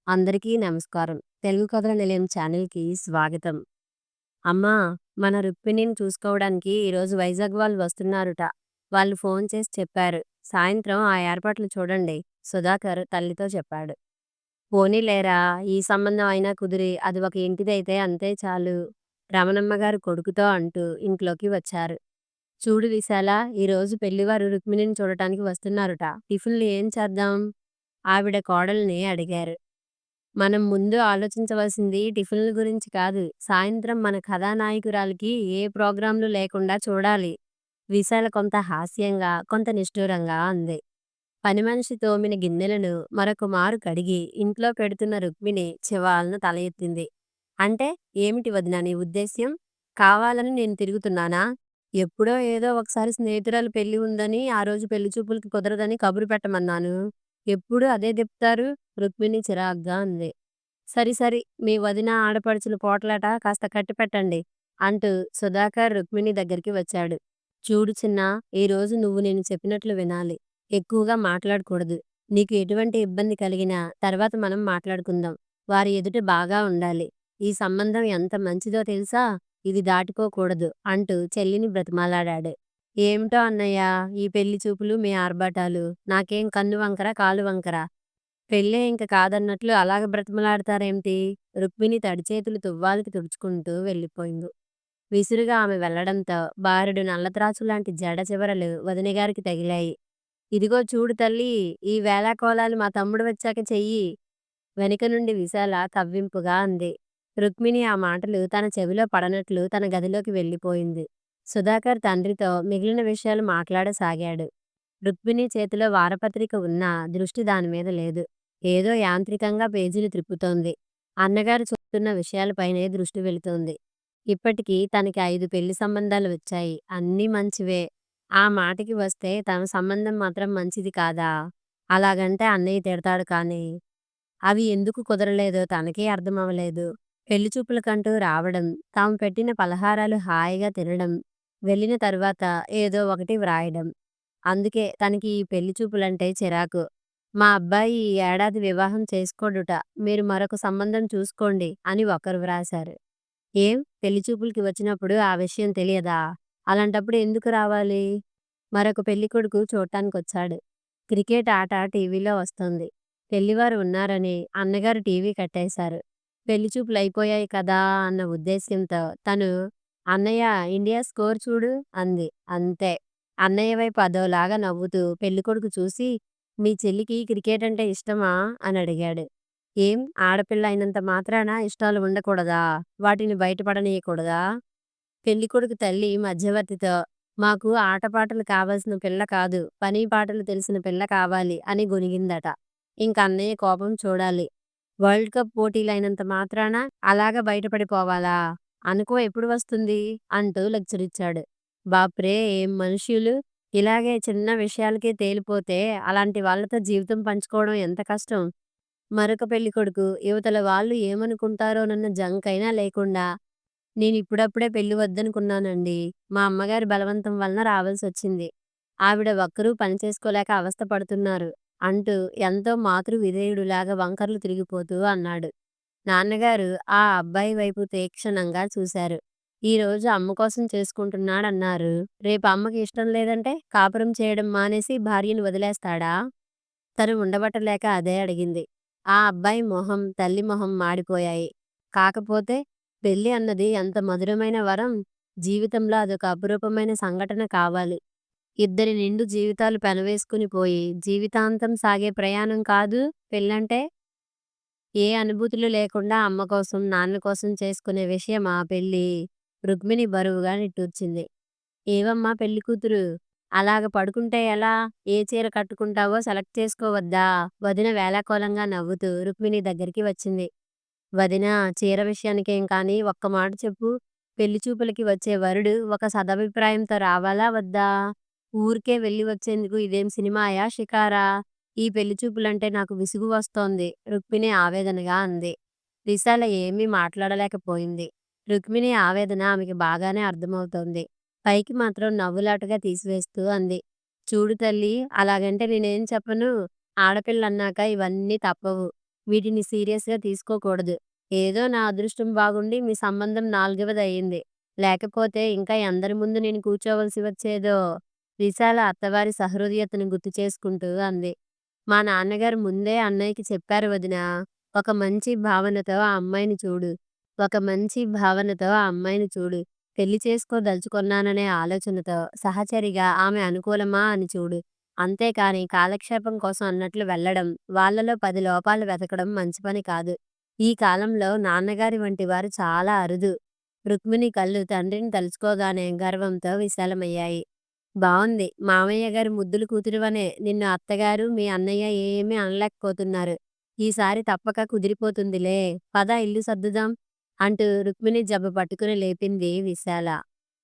అందరికీ నమస్కారం. తెలుగు కథల నిలయం ఛానల్‌కి స్వాగతం. అమ్మా, మన రుక్మిణిని చూసుకోవడానికి ఈరోజు వైజాగ్ వాళ్ళు వస్తున్నారుట. వాళ్ళు ఫోన్ చేసి చెప్పారు. సాయంత్రం ఆ ఏర్పాట్లు చూడండి. సుధాకర్ తల్లితో చెప్పాడు. పోనీలేరా, ఈ సంబంధం అయినా కుదిరి అది ఒక ఇంటిదైతే అంతే చాలు. రమణమ్మ గారు కొడుకుతో అంటూ ఇంట్లోకి వచ్చారు. చూడు విశాల, ఈరోజు పెళ్లివారు రుక్మిణిని చూడటానికి వస్తున్నారుట. టిఫిన్‌లు ఏం చేద్దాం? ఆవిడ కోడల్ని అడిగారు. మనం ముందు ఆలోచించవలసింది టిఫిన్‌ల గురించి కాదు. సాయంత్రం మన కథానాయకురాలికి ఏ ప్రోగ్రామ్‌లు లేకుండా చూడాలి. విశాల కొంత హాస్యంగా, కొంత నిష్ఠూరంగా అంది. పనిమనిషి తోమిన గిన్నెలను మరొక మారు కడిగి ఇంట్లో పెడుతున్న రుక్మిణి చివాలున తల ఎత్తింది. అంటే ఏమిటి వదినా నీ ఉద్దేశ్యం? కావాలని నేను తిరుగుతున్నానా? ఎప్పుడో ఏదో ఒకసారి స్నేహితురాలు పెళ్లి ఉందని, ఆ రోజు పెళ్లి చూపులకి కుదరదని కబురు పెట్టమన్నాను. ఎప్పుడూ అదే చెప్తారు? రుక్మిణి చిరాగ్గా అంది. సరి సరి, మీ వదిన ఆడపడుచుల పోట్లాట కాస్త కట్టిపెట్టండి అంటూ సుధాకర్ రుక్మిణి దగ్గరికి వచ్చాడు. చూడు చిన్నా, ఈరోజు నువ్వు నేను చెప్పినట్లు వినాలి. ఎక్కువగా మాట్లాడకూడదు. నీకు ఎటువంటి ఇబ్బంది కలిగినా తర్వాత మనం మాట్లాడుకుందాం. వారి ఎదుట బాగా ఉండాలి. ఈ సంబంధం ఎంత మంచిదో తెలుసా? ఇది దాటిపోకూడదు అంటూ చెల్లిని బ్రతిమాలాడాడు. ఏమిటో అన్నయ్య, ఈ పెళ్లి చూపులు మీ ఆర్భాటాలు. నాకేం కన్ను వంకర కాలు వంకర. పెళ్ళే ఇంక కాదన్నట్లు అలాగ బ్రతిమలాడతారేమిటి? రుక్మిణి తడిచేతులు తువ్వాలుకి తుడుచుకుంటూ వెళ్ళిపోయింది. విసురుగా ఆమె వెళ్లడంతో బారెడు నల్లత్రాచులాంటి జడ చివరలు వదినగారికి తగిలాయి. ఇదిగో చూడు తల్లీ, ఈ వేళాకోళాలు మా తమ్ముడు వచ్చాక చెయ్యి. వెనుక నుండి విశాల కవ్వింపుగా అంది. రుక్మిణి ఆ మాటలు తన చెవిలో పడనట్లు తన గదిలోకి వెళ్ళిపోయింది. సుధాకర్ తండ్రితో మిగిలిన విషయాలు మాట్లాడసాగాడు. రుక్మిణి చేతిలో వారపత్రిక ఉన్నా దృష్టి దానిమీద లేదు. ఏదో యాంత్రికంగా పేజీలు త్రిప్పుతోంది. అన్నగారు చెప్తున్న విషయాలపైనే దృష్టి వెళుతోంది. ఇప్పటికి తనకి 5 పెళ్లి సంబంధాలు వచ్చాయి. అన్నీ మంచివే. ఆ మాటకి వస్తే తన సంబంధం మాత్రం మంచిది కాదా? అలాగంటే అన్నయ్య తిడతాడు కానీ. అవి ఎందుకు కుదరలేదో తనకే అర్థమవలేదు. పెళ్లి చూపులకంటూ రావడం, తాము పెట్టిన పలహారాలు హాయిగా తినడం, వెళ్ళిన తర్వాత ఏదో ఒకటి వ్రాయడం. అందుకే తనకి ఈ పెళ్లి చూపులంటే చిరాకు. మా అబ్బాయి ఈ ఏడాది వివాహం చేసుకోడుట. మీరు మరొక సంబంధం చూసుకోండి అని ఒకరు వ్రాశారు. ఏం, పెళ్లి చూపులకి వచ్చినప్పుడు ఆ విషయం తెలియదా? అలాంటప్పుడు ఎందుకు రావాలి? మరొక పెళ్ళికొడుకు చూడటానికొచ్చాడు. క్రికెట్ ఆట టీవీలో వస్తోంది. పెళ్లివారు ఉన్నారని అన్నగారు టీవీ కట్టేశారు. పెళ్లి చూపులయిపోయాయి కదా అన్న ఉద్దేశ్యంతో తను, అన్నయ్య, ఇండియా స్కోర్ చూడు అంది. అంతే. అన్నయ్య వైపు అదోలాగా నవ్వుతూ పెళ్ళికొడుకు చూసి, మీ చెల్లికి క్రికెట్ అంటే ఇష్టమా అని అడిగాడు. ఏం, ఆడపిల్ల అయినంత మాత్రాన ఇష్టాలు ఉండకూడదా? వాటిని బయటపడనీయకూడదా? పెళ్ళికొడుకు తల్లి మధ్యవర్తితో, మాకు ఆటపాటలు కావాల్సిన పిల్ల కాదు, పని పాటలు తెలిసిన పిల్ల కావాలి అని గొనిగిందట. ఇంక అన్నయ్య కోపం చూడాలి. వరల్డ్ కప్ పోటీలైనంత మాత్రాన అలాగా బయటపడిపోవాలా? అనుకో ఎప్పుడు వస్తుంది అంటూ లెక్చరిచ్చాడు. బాప్రే, ఏం మనుష్యులు! ఇలాగే చిన్న విషయాలకే తేలిపోతే అలాంటి వాళ్ళతో జీవితం పంచుకోవడం ఎంత కష్టం. మరొక పెళ్ళికొడుకు యువతల వాళ్ళు ఏమనుకుంటారోనన్న జంకైనా లేకుండా, నేనిప్పుడప్పుడే పెళ్లి వద్దనుకున్నానండి. మా అమ్మగారి బలవంతం వలన రావాల్సొచ్చింది. ఆవిడ ఒక్కరూ పని చేసుకోలేక అవస్థ పడుతున్నారు అంటూ ఎంతో మాతృ విధేయుడులాగా వంకర్లు తిరిగిపోతూ అన్నాడు. నాన్నగారు ఆ అబ్బాయి వైపు తీక్షణంగా చూశారు. ఈరోజు అమ్మ కోసం చేసుకుంటున్నాడన్నారు. రేపు అమ్మకి ఇష్టం లేదంటే కాపురం చేయడం మానేసి భార్యను వదిలేస్తాడా? తను ఉండబట్టలేక అదే అడిగింది. ఆ అబ్బాయి మొహం, తల్లి మొహం మాడిపోయాయి. కాకపోతే పెళ్లి అన్నది ఎంత మధురమైన వరం. జీవితంలో అదొక అపురూపమైన సంఘటన కావాలి. ఇద్దరి నిండు జీవితాలు పెనవేసుకుని పోయి జీవితాంతం సాగే ప్రయాణం కాదు పెళ్ళంటే. ఏ అనుభూతులు లేకుండా అమ్మ కోసం, నాన్న కోసం చేసుకునే విషయమా పెళ్ళి? రుక్మిణి బరువుగా నిట్టూర్చింది. ఏవమ్మా పెళ్ళికూతురు, అలాగ పడుకుంటే ఎలా? ఏ చీర కట్టుకుంటావో సెలెక్ట్ చేసుకోవద్దా? వదిన వేళాకోళంగా నవ్వుతూ రుక్మిణి దగ్గరికి వచ్చింది. వదినా, చీర విషయానికేం కానీ ఒక్క మాట చెప్పు. పెళ్లి చూపులకి వచ్చే వరుడు ఒక సదభిప్రాయంతో రావాలా వద్దా? ఊరికే వెళ్ళి వచ్చేందుకు ఇదేం సినిమాయా, షికారా? ఈ పెళ్లి చూపులంటే నాకు విసుగు వస్తోంది రుక్మిణి ఆవేదనగా అంది. విశాల ఏమీ మాట్లాడలేకపోయింది. రుక్మిణి ఆవేదన ఆమెకి బాగానే అర్థమవుతోంది. పైకి మాత్రం నవ్వులాటగా తీసివేస్తూ అంది. చూడు తల్లి, అలాగంటే నేనేం చెప్పను. ఆడపిల్లన్నాక ఇవన్నీ తప్పవు. వీటిని సీరియస్‌గా తీసుకోకూడదు. ఏదో నా అదృష్టం బాగుండి మీ సంబంధం నాలుగవదయింది. లేకపోతే ఇంకా ఎందరి ముందు నేను కూర్చోవలసి వచ్చేదో. విశాల అత్తవారి సహృదయతను గుర్తు చేసుకుంటూ అంది. మా నాన్నగారు ముందే అన్నయ్యకి చెప్పారు వదినా. ఒక మంచి భావనతో ఆ అమ్మాయిని చూడు. ఒక మంచి భావనతో ఆ అమ్మాయిని చూడు. పెళ్లి చేసుకోదలుచుకున్నాననే ఆలోచనతో సహచరిగా ఆమె అనుకూలమా అని చూడు. అంతేకాని కాలక్షేపం కోసం అన్నట్లు వెళ్ళడం, వాళ్ళలో 10 లోపాలు వెతకడం మంచి పని కాదు. ఈ కాలంలో నాన్నగారి వంటి వారు చాలా అరుదు. రుక్మిణి కళ్ళు తండ్రిని తలుచుకోగానే గర్వంతో విశాలమయ్యాయి. బావుంది. మామయ్య గారి ముద్దుల కూతురివనే నిన్ను అత్తగారు, మీ అన్నయ్య ఏమీ అనలేకపోతున్నారు. ఈసారి తప్పక కుదిరిపోతుందిలే. పద ఇల్లు సర్దుదాం అంటూ రుక్మిణి జబ్బ పట్టుకుని లేపింది విశాల.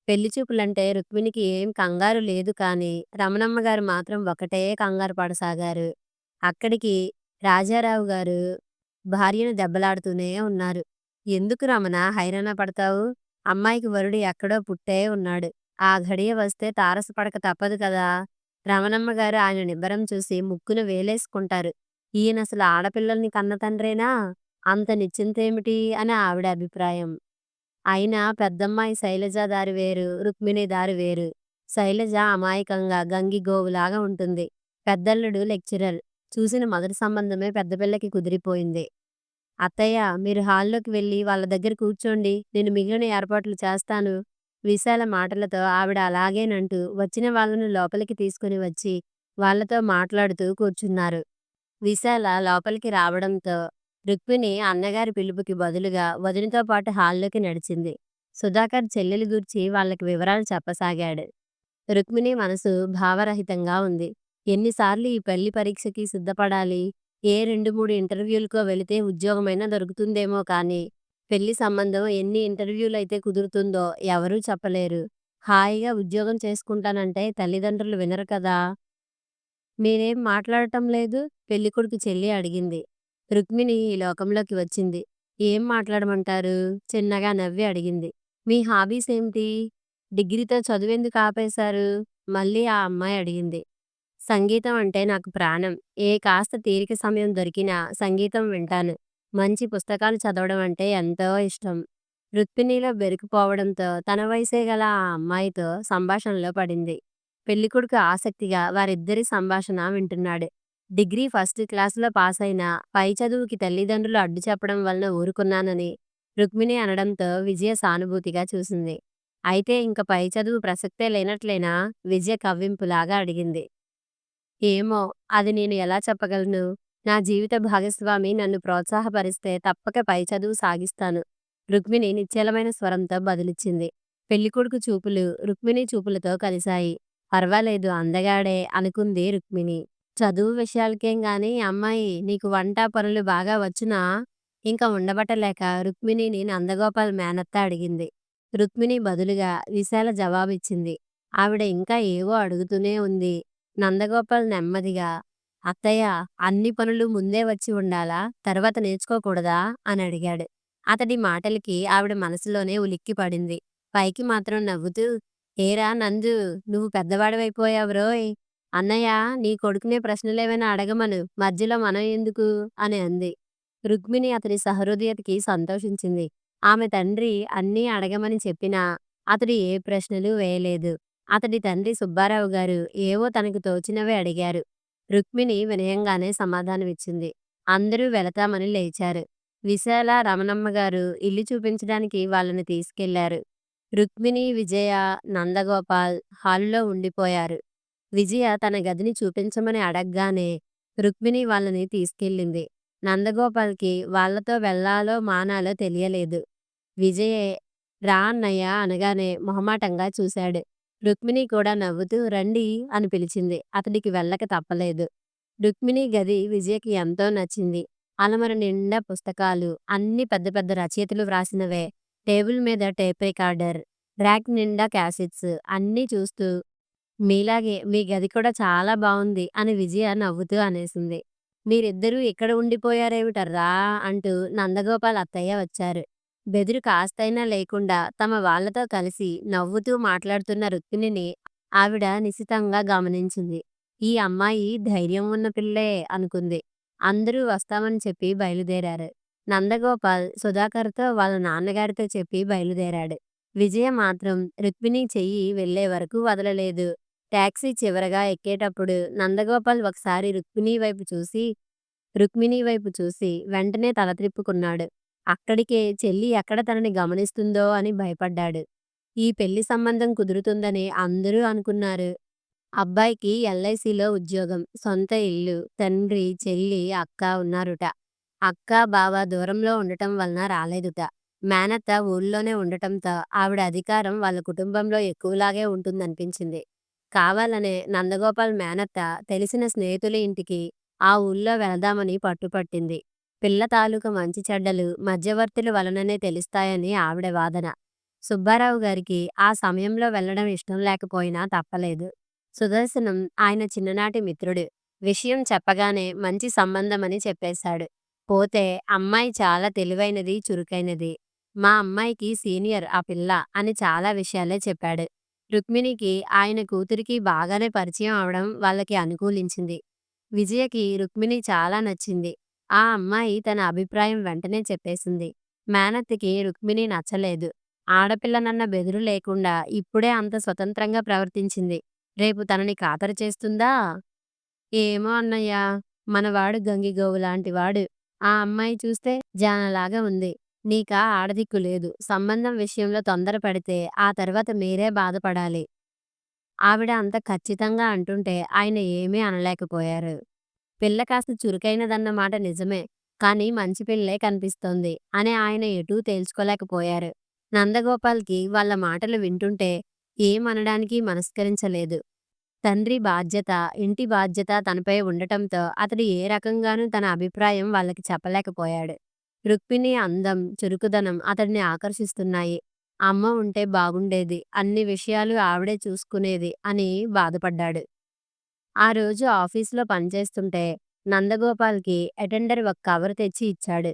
పెళ్లి చూపులంటే రుక్మిణికి ఏం కంగారు లేదు కానీ, రమణమ్మ గారు మాత్రం ఒకటే కంగారు పడసాగారు. అక్కడికి రాజారావు గారు భార్యను దెబ్బలాడుతూనే ఉన్నారు. ఎందుకు రమణ హైరానా పడతావు? అమ్మాయికి వరుడు ఎక్కడో పుట్టే ఉన్నాడు. ఆ ఘడియ వస్తే తారసపడక తప్పదు కదా! రమణమ్మ గారు ఆయన నిబ్బరం చూసి ముక్కున వేలేసుకుంటారు. ఈయనసలు ఆడపిల్లల్ని కన్న తండ్రేనా? అంత నిశ్చింతేమిటి అని ఆవిడ అభిప్రాయం. అయినా పెద్దమ్మాయి శైలజ దారి వేరు, రుక్మిణి దారి వేరు. శైలజ అమాయకంగా గంగిగోవులాగా ఉంటుంది. పెద్దల్లుడు లెక్చరర్. చూసిన మొదటి సంబంధమే పెద్ద పిల్లకి కుదిరిపోయింది. అత్తయ్య మీరు హాల్లోకి వెళ్ళి వాళ్ళ దగ్గర కూర్చోండి. నేను మిగిలిన ఏర్పాట్లు చేస్తాను. విశాల మాటలతో ఆవిడ అలాగేనంటూ వచ్చిన వాళ్ళను లోపలికి తీసుకుని వచ్చి వాళ్ళతో మాట్లాడుతూ కూర్చున్నారు. విశాల లోపలికి రావడంతో రుక్మిణి అన్నగారి పిలుపుకి బదులుగా వదినతో పాటు హాల్లోకి నడిచింది. సుధాకర్ చెల్లెలి గూర్చి వాళ్ళకి వివరాలు చెప్పసాగాడు. రుక్మిణి మనసు భావరహితంగా ఉంది. ఎన్నిసార్లు ఈ పెళ్లి పరీక్షకి సిద్ధపడాలి? ఏ 2, 3 ఇంటర్వ్యూలకో వెళితే ఉద్యోగమైనా దొరుకుతుందేమో కానీ, పెళ్లి సంబంధం ఎన్ని ఇంటర్వ్యూలైతే కుదురుతుందో ఎవరూ చెప్పలేరు. హాయిగా ఉద్యోగం చేసుకుంటానంటే తల్లిదండ్రులు వినరు కదా! మీరేం మాట్లాడటం లేదు? పెళ్ళికొడుకు చెల్లి అడిగింది. రుక్మిణి ఈ లోకంలోకి వచ్చింది. ఏం మాట్లాడమంటారు? చిన్నగా నవ్వి అడిగింది. మీ హాబీస్ ఏమిటి? డిగ్రీతో చదువెందుకు ఆపేశారు? మళ్ళీ ఆ అమ్మాయి అడిగింది. సంగీతం అంటే నాకు ప్రాణం. ఏ కాస్త తీరిక సమయం దొరికినా సంగీతం వింటాను. మంచి పుస్తకాలు చదవడం అంటే ఎంతో ఇష్టం. రుక్మిణిలో బెరుకుపోవడంతో తన వయసే గల ఆ అమ్మాయితో సంభాషణలో పడింది. పెళ్ళికొడుకు ఆసక్తిగా వారిద్దరి సంభాషణ వింటున్నాడు. డిగ్రీ ఫస్ట్ క్లాసులో పాసైనా పై చదువుకి తల్లిదండ్రులు అడ్డు చెప్పడం వలన ఊరుకున్నానని రుక్మిణి అనడంతో విజయ సానుభూతిగా చూసింది. అయితే ఇంక పై చదువు ప్రసక్తే లేనట్లేనా? విజయ కవ్వింపులాగా అడిగింది. ఏమో! అది నేను ఎలా చెప్పగలను? నా జీవిత భాగస్వామి నన్ను ప్రోత్సాహపరిస్తే తప్పక పై చదువు సాగిస్తాను. రుక్మిణి నిశ్చలమైన స్వరంతో బదులిచ్చింది. పెళ్ళికొడుకు చూపులు రుక్మిణి చూపులతో కలిశాయి. పర్వాలేదు అందగాడే అనుకుంది రుక్మిణి. చదువు విషయాలకేం గాని అమ్మాయి నీకు వంట పనులు బాగా వచ్చునా? ఇంక ఉండబట్టలేక రుక్మిణిని నందగోపాల్ మేనత్త అడిగింది. రుక్మిణి బదులుగా విశాల జవాబిచ్చింది. ఆవిడ ఇంకా ఏవో అడుగుతూనే ఉంది. నందగోపాల్ నెమ్మదిగా అత్తయ్య అన్ని పనులు ముందే వచ్చి ఉండాలా? తర్వాత నేర్చుకోకూడదా? అని అడిగాడు. అతడి మాటలకి ఆవిడ మనసులోనే ఉలిక్కిపడింది. పైకి మాత్రం నవ్వుతూ ఏరా నందు నువ్వు పెద్దవాడివైపోయావురోయ్. అన్నయ్య నీ కొడుకునే ప్రశ్నలేమైనా అడగమను. మధ్యలో మనం ఎందుకు? అని అంది. రుక్మిణి అతడి సహృదయతకి సంతోషించింది. ఆమె తండ్రి అన్నీ అడగమని చెప్పినా అతడు ఏ ప్రశ్నలు వేయలేదు. అతడి తండ్రి సుబ్బారావు గారు ఏవో తనకు తోచినవే అడిగారు. రుక్మిణి వినయంగానే సమాధానమిచ్చింది. అందరూ వెళతామని లేచారు. విశాల, రమణమ్మ గారు ఇల్లు చూపించడానికి వాళ్ళని తీసుకెళ్లారు. రుక్మిణి, విజయ, నందగోపాల్ హాలులో ఉండిపోయారు. విజయ తన గదిని చూపించమని అడగ్గానే రుక్మిణి వాళ్ళని తీసుకెళ్ళింది. నందగోపాల్కి వాళ్లతో వెళ్ళాలో మానాలో తెలియలేదు. విజయే రా అన్నయ్య అనగానే మొహమాటంగా చూశాడు. రుక్మిణి కూడా నవ్వుతూ రండి అని పిలిచింది. అతడికి వెళ్ళక తప్పలేదు. రుక్మిణి గది విజయకి ఎంతో నచ్చింది. అలమర నిండా పుస్తకాలు, అన్ని పెద్ద పెద్ద రచయితలు వ్రాసినవే. టేబుల్ మీద టేప్ రికార్డర్, ర్యాక్ నిండా క్యాసెట్స్ అన్నీ చూస్తూ మీలాగే మీ గది కూడా చాలా బావుంది అని విజయ నవ్వుతూ అనేసింది. మీరిద్దరూ ఇక్కడ ఉండిపోయారేమిటర్రా అంటూ నందగోపాల్ అత్తయ్య వచ్చారు. బెదురు కాస్తైనా లేకుండా తమ వాళ్ళతో కలిసి నవ్వుతూ మాట్లాడుతున్న రుక్మిణిని ఆవిడ నిశితంగా గమనించింది. ఈ అమ్మాయి ధైర్యం ఉన్న పిల్లే అనుకుంది. అందరూ వస్తామని చెప్పి బయలుదేరారు. నందగోపాల్ సుధాకర్‌తో వాళ్ళ నాన్నగారితో చెప్పి బయలుదేరాడు. విజయ మాత్రం రుక్మిణి చెయ్యి వెళ్ళే వరకు వదలలేదు. టాక్సీ చివరగా ఎక్కేటప్పుడు నందగోపాల్ ఒకసారి రుక్మిణి వైపు చూసి వెంటనే తల త్రిప్పుకున్నాడు. అక్కడికే చెల్లి ఎక్కడ తనని గమనిస్తుందో అని భయపడ్డాడు. ఈ పెళ్లి సంబంధం కుదురుతుందని అందరూ అనుకున్నారు. అబ్బాయికి ఎల్ఐసిలో ఉద్యోగం, సొంత ఇల్లు, తండ్రి, చెల్లి, అక్క ఉన్నారుట. అక్క, బావ దూరంలో ఉండటం వలన రాలేదుట. మేనత్త ఊళ్ళోనే ఉండటంతో ఆవిడ అధికారం వాళ్ళ కుటుంబంలో ఎక్కువలాగే ఉంటుందనిపించింది. కావాలనే నందగోపాల్ మేనత్త తెలిసిన స్నేహితుల ఇంటికి ఆ ఊళ్ళో వెళదామని పట్టుపట్టింది. పిల్ల తాలూకు మంచి చెడ్డలు మధ్యవర్తుల వలననే తెలుస్తాయని ఆవిడ వాదన. సుబ్బారావు గారికి ఆ సమయంలో వెళ్ళడం ఇష్టం లేకపోయినా తప్పలేదు. సుదర్శనం ఆయన చిన్ననాటి మిత్రుడు. విషయం చెప్పగానే మంచి సంబంధమని చెప్పేశాడు. పోతే అమ్మాయి చాలా తెలివైనది, చురుకైనది. మా అమ్మాయికి సీనియర్ ఆ పిల్ల అని చాలా విషయాలే చెప్పాడు. రుక్మిణికి ఆయన కూతురికి బాగానే పరిచయం అవడం వాళ్ళకి అనుకూలించింది. విజయకి రుక్మిణి చాలా నచ్చింది. ఆ అమ్మాయి తన అభిప్రాయం వెంటనే చెప్పేసింది. మేనత్తకి రుక్మిణి నచ్చలేదు. ఆడపిల్లనన్న బెదురు లేకుండా ఇప్పుడే అంత స్వతంత్రంగా ప్రవర్తించింది. రేపు తనని ఖాతరు చేస్తుందా? ఏమో అన్నయ్యా! మనవాడు గంగిగోవులాంటివాడు. ఆ అమ్మాయి చూస్తే జానలాగా ఉంది. నీకా ఆడదిక్కు లేదు. సంబంధం విషయంలో తొందరపడితే ఆ తర్వాత మీరే బాధపడాలి. ఆవిడ అంత ఖచ్చితంగా అంటుంటే ఆయన ఏమీ అనలేకపోయారు. పిల్ల కాస్త చురుకైనదన్న మాట నిజమే. కానీ మంచి పిల్లే కనిపిస్తోంది అని ఆయన ఎటూ తేల్చుకోలేకపోయారు. నందగోపాల్‌కి వాళ్ళ మాటలు వింటుంటే ఏమనడానికి మనస్కరించలేదు. తండ్రి బాధ్యత, ఇంటి బాధ్యత తనపై ఉండటంతో అతడు ఏ రకంగానూ తన అభిప్రాయం వాళ్ళకి చెప్పలేకపోయాడు. రుక్మిణి అందం, చురుకుదనం అతడిని ఆకర్షిస్తున్నాయి. అమ్మ ఉంటే బాగుండేది. అన్ని విషయాలు ఆవిడే చూసుకునేది అని బాధపడ్డాడు. ఆ రోజు ఆఫీసులో పనిచేస్తుంటే నందగోపాల్‌కి అటెండర్ ఒక కవర్ తెచ్చి ఇచ్చాడు.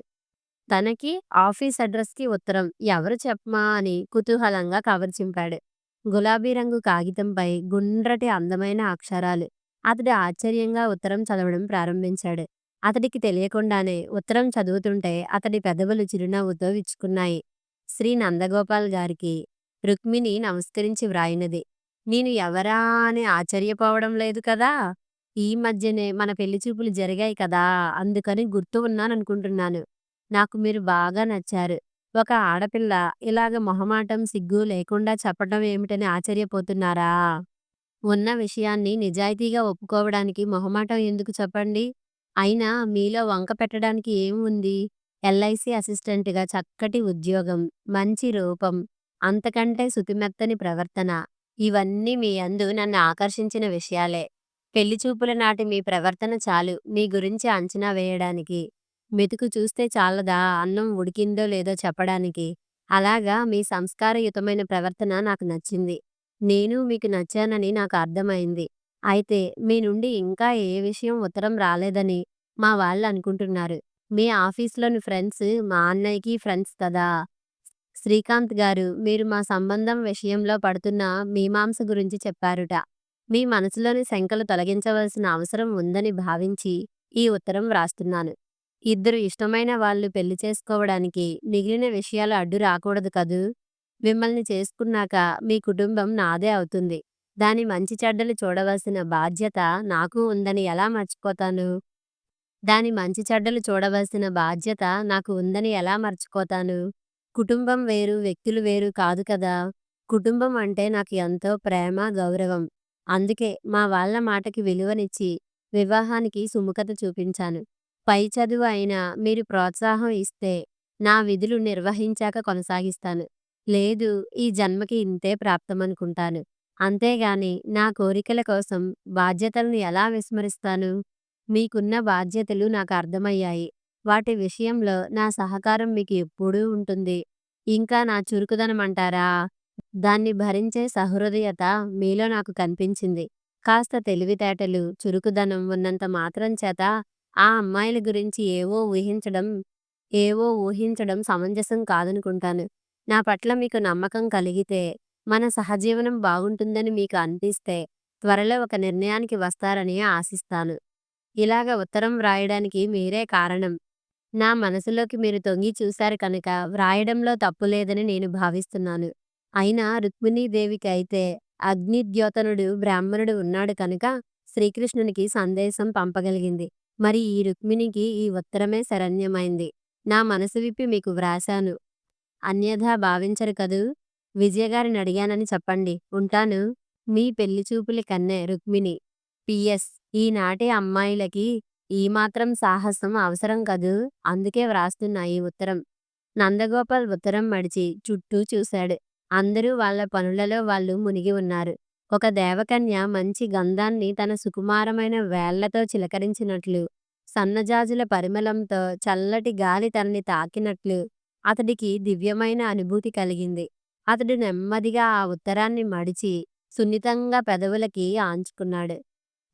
తనకి ఆఫీస్ అడ్రస్‌కి ఉత్తరం ఎవరు చెప్పమా అని కుతూహలంగా కవర్ చింపాడు. గులాబీ రంగు కాగితంపై గుండ్రటి అందమైన అక్షరాలు. అతడు ఆశ్చర్యంగా ఉత్తరం చదవడం ప్రారంభించాడు. అతడికి తెలియకుండానే ఉత్తరం చదువుతుంటే అతడి పెదవులు చిరునవ్వుతో విచ్చుకున్నాయి. శ్రీ నందగోపాల్ గారికి రుక్మిణి నమస్కరించి వ్రాయినది. నేను ఎవరా అని ఆశ్చర్యపోవడం లేదు కదా! ఈ మధ్యనే మన పెళ్లి చూపులు జరిగాయి కదా! అందుకని గుర్తు ఉన్నాననుకుంటున్నాను. నాకు మీరు బాగా నచ్చారు. ఒక ఆడపిల్ల ఇలాగ మొహమాటం, సిగ్గు లేకుండా చెప్పటం ఏమిటని ఆశ్చర్యపోతున్నారా? ఉన్న విషయాన్ని నిజాయితీగా ఒప్పుకోవడానికి మొహమాటం ఎందుకు చెప్పండి? అయినా మీలో వంక పెట్టడానికి ఏముంది? ఎల్ఐసి అసిస్టెంట్‌గా చక్కటి ఉద్యోగం, మంచి రూపం, అంతకంటే శుతిమెత్తని ప్రవర్తన ఇవన్నీ మీ యందు నన్ను ఆకర్షించిన విషయాలే. పెళ్లి చూపుల నాటి మీ ప్రవర్తన చాలు మీ గురించి అంచనా వేయడానికి. మెతుకు చూస్తే చాలదా అన్నం ఉడికిందో లేదో చెప్పడానికి? అలాగా మీ సంస్కారయుతమైన ప్రవర్తన నాకు నచ్చింది. నేను మీకు నచ్చానని నాకు అర్థమైంది. అయితే మీ నుండి ఇంకా ఏ విషయం ఉత్తరం రాలేదని మా వాళ్ళు అనుకుంటున్నారు. మీ ఆఫీస్‌లోని ఫ్రెండ్స్ మా అన్నయ్యకి ఫ్రెండ్స్ కదా! శ్రీకాంత్ గారు మీరు మా సంబంధం విషయంలో పడుతున్న మీమాంస గురించి చెప్పారుట. మీ మనసులోని శంకలు తొలగించవలసిన అవసరం ఉందని భావించి ఈ ఉత్తరం వ్రాస్తున్నాను. ఇద్దరు ఇష్టమైన వాళ్ళు పెళ్లి చేసుకోవడానికి మిగిలిన విషయాలు అడ్డు రాకూడదు కదూ! మిమ్మల్ని చేసుకున్నాక మీ కుటుంబం నాదే అవుతుంది. దాని మంచి చెడ్డలు చూడవలసిన బాధ్యత నాకు ఉందని ఎలా మర్చిపోతాను? దాని మంచి చెడ్డలు చూడవలసిన బాధ్యత నాకు ఉందని ఎలా మర్చిపోతాను? కుటుంబం వేరు, వ్యక్తులు వేరు కాదు కదా! కుటుంబం అంటే నాకు ఎంతో ప్రేమ, గౌరవం. అందుకే మా వాళ్ళ మాటకి విలువనిచ్చి వివాహానికి సుముఖత చూపించాను. పై చదువు అయినా మీరు ప్రోత్సాహం ఇస్తే నా విధులు నిర్వహించాక కొనసాగిస్తాను. లేదు ఈ జన్మకి ఇంతే ప్రాప్తమనుకుంటాను. అంతేగాని నా కోరికల కోసం బాధ్యతలను ఎలా విస్మరిస్తాను? మీకున్న బాధ్యతలు నాకు అర్థమయ్యాయి. వాటి విషయంలో నా సహకారం మీకు ఎప్పుడూ ఉంటుంది. ఇంకా నా చురుకుదనం అంటారా? దాన్ని భరించే సహృదయత మీలో నాకు కనిపించింది. కాస్త తెలివితేటలు, చురుకుదనం ఉన్నంత మాత్రం చేత ఆ అమ్మాయిల గురించి ఏవో ఊహించడం సమంజసం కాదనుకుంటాను. నా పట్ల మీకు నమ్మకం కలిగితే, మన సహజీవనం బాగుంటుందని మీకు అనిపిస్తే, త్వరలో ఒక నిర్ణయానికి వస్తారని ఆశిస్తాను. ఇలాగ ఉత్తరం వ్రాయడానికి మీరే కారణం. నా మనసులోకి మీరు తొంగి చూశారు కనుక వ్రాయడంలో తప్పు లేదని నేను భావిస్తున్నాను. అయినా రుక్మిణీదేవికి అయితే అగ్నిద్యోతనుడు బ్రాహ్మణుడు ఉన్నాడు కనుక శ్రీకృష్ణునికి సందేశం పంపగలిగింది. మరి ఈ రుక్మిణికి ఈ ఉత్తరమే శరణ్యమైంది. నా మనసు విప్పి మీకు వ్రాశాను. అన్యథా భావించరు కదూ! విజయగారిని అడిగానని చెప్పండి. ఉంటాను. మీ పెళ్లి చూపుల కన్నె రుక్మిణి. పిఎస్ ఈనాటి అమ్మాయిలకి ఈ మాత్రం సాహసం అవసరం కదూ! అందుకే వ్రాస్తున్నా ఈ ఉత్తరం. నందగోపాల్ ఉత్తరం మడిచి చుట్టూ చూశాడు. అందరూ వాళ్ళ పనులలో వాళ్ళు మునిగి ఉన్నారు. ఒక దేవకన్య మంచి గంధాన్ని తన సుకుమారమైన వేళ్లతో చిలకరించినట్లు, సన్నజాజుల పరిమళంతో చల్లటి గాలి తనని తాకినట్లు అతడికి దివ్యమైన అనుభూతి కలిగింది. అతడు నెమ్మదిగా ఆ ఉత్తరాన్ని మడిచి సున్నితంగా పెదవులకి ఆంచుకున్నాడు.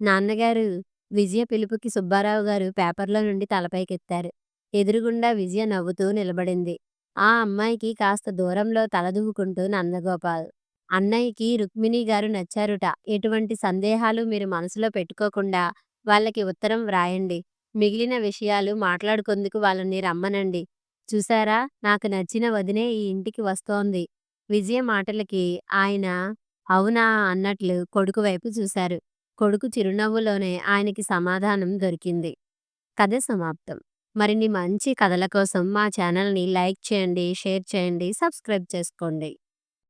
నాన్నగారు! విజయ పిలుపుకి సుబ్బారావు గారు పేపర్లో నుండి తలపైకెత్తారు. ఎదురుగుండా విజయ నవ్వుతూ నిలబడింది. ఆ అమ్మాయికి కాస్త దూరంలో తలదూవుకుంటూ నందగోపాల్. అన్నయ్యకి రుక్మిణి గారు నచ్చారుట. ఎటువంటి సందేహాలు మీరు మనసులో పెట్టుకోకుండా వాళ్ళకి ఉత్తరం వ్రాయండి. మిగిలిన విషయాలు మాట్లాడుకొందుకు వాళ్ళని రమ్మనండి. చూశారా, నాకు నచ్చిన వదినే ఈ ఇంటికి వస్తోంది. విజయ మాటలకి ఆయన అవునా అన్నట్లు కొడుకు వైపు చూశారు. కొడుకు చిరునవ్వులోనే ఆయనకి సమాధానం దొరికింది. కథ సమాప్తం. మరిన్ని మంచి కథల కోసం మా ఛానల్ని లైక్ చేయండి, షేర్ చేయండి, సబ్స్క్రైబ్ చేసుకోండి.